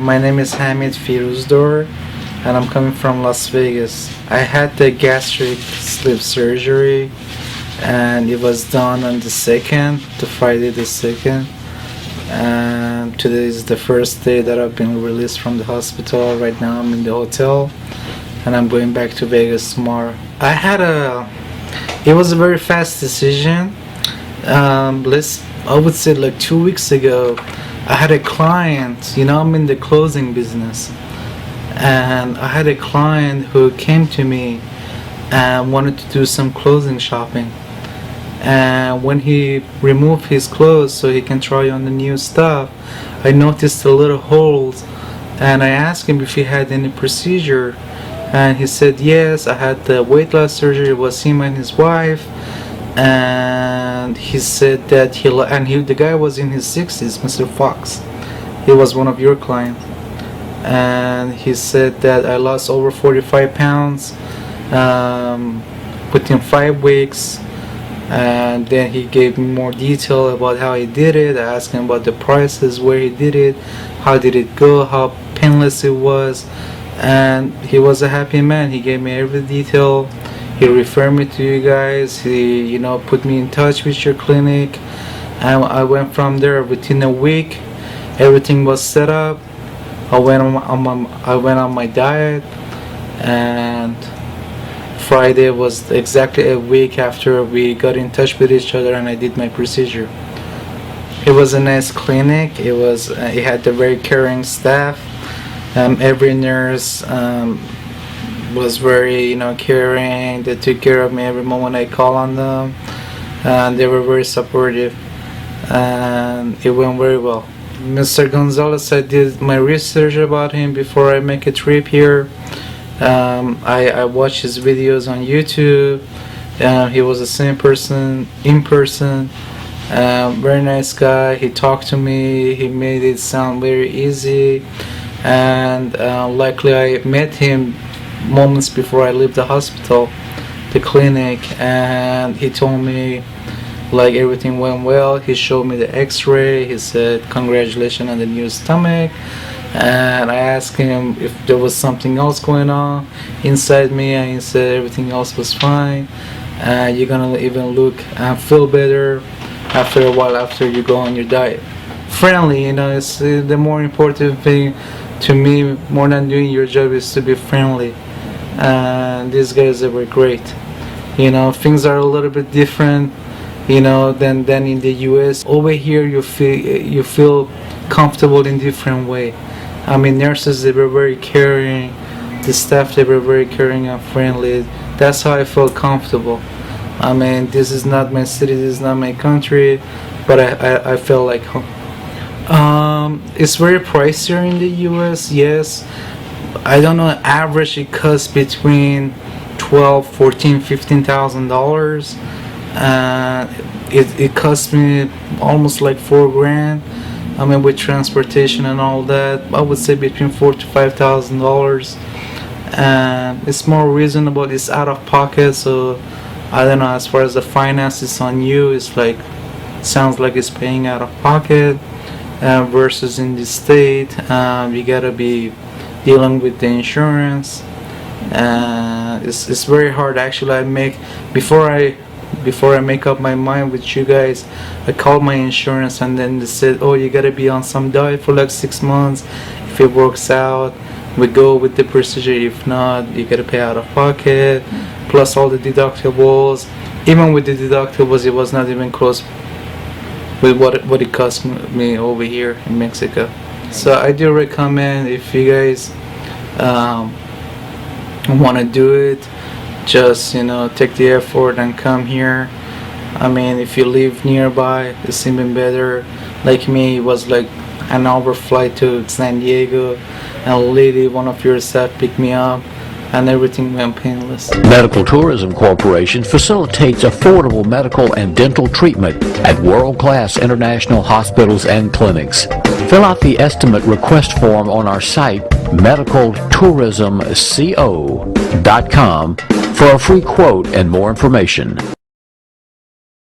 My name is Hamid and I'm coming from Las Vegas. I had the gastric sleeve surgery and it was done on the 2nd, the Friday the 2nd. And today is the first day that I've been released from the hospital. Right now I'm in the hotel and I'm going back to Vegas tomorrow. It was a very fast decision. I would say like 2 weeks ago, I had a client, I'm in the closing business, and I had a client who came to me and wanted to do some clothing shopping. And when he removed his clothes so he can try on the new stuff, I noticed a little holes, and I asked him if he had any procedure, and he said yes, I had the weight loss surgery. It was him and his wife. And he said that the guy was in his 60s, Mr. Fox. He was one of your clients, and he said that I lost over 45 pounds within 5 weeks. And then he gave me more detail about how he did it. I asked him about the prices, where he did it, how did it go, how painless it was, and he was a happy man. He gave me every detail. He referred me to you guys. He, put me in touch with your clinic, and I went from there. Within a week, everything was set up. I went on my diet, and Friday was exactly a week after we got in touch with each other, and I did my procedure. It was a nice clinic. It had a very caring staff. Every nurse was very caring. They took care of me every moment I call on them, and they were very supportive, and it went very well. Mr. Gonzalez, I did my research about him before I make a trip here. I watched his videos on YouTube. He was the same person in person. Very nice guy. He talked to me. He made it sound very easy, and likely I met him moments before I left the hospital, the clinic, and he told me like everything went well. He showed me the x-ray. He said congratulations on the new stomach, and I asked him if there was something else going on inside me, and he said everything else was fine, and you're gonna even look and feel better after a while after you go on your diet. Friendly, it's the more important thing to me, more than doing your job, is to be friendly. And these guys were great. Things are a little bit different, than in the US. Over here, you feel comfortable in different way. Nurses, they were very caring. The staff, they were very caring and friendly. That's how I felt comfortable. This is not my city, this is not my country, but I felt like home. It's very pricier in the US, yes. I don't know, average it costs between $12,000, $14,000, $15,000. It cost me almost like $4,000. With transportation and all that, I would say between $4,000 to $5,000. And it's more reasonable. It's out of pocket, so I don't know. As far as the finances on you, it's like sounds like it's paying out of pocket. Versus in the state, you gotta be dealing with the insurance. It's very hard actually. Before I make up my mind with you guys, I called my insurance, and then they said, oh, you gotta be on some diet for like 6 months. If it works out, we go with the procedure. If not, you gotta pay out of pocket, plus all the deductibles. Even with the deductibles, it was not even close with what it cost me over here in Mexico. So I do recommend, if you guys want to do it, just take the effort and come here. If you live nearby, it's even better. Like me, it was like an hour flight to San Diego, and a lady, one of your staff, picked me up, and everything went painless. Medical Tourism Corporation facilitates affordable medical and dental treatment at world-class international hospitals and clinics. Fill out the estimate request form on our site, medicaltourismco.com, for a free quote and more information.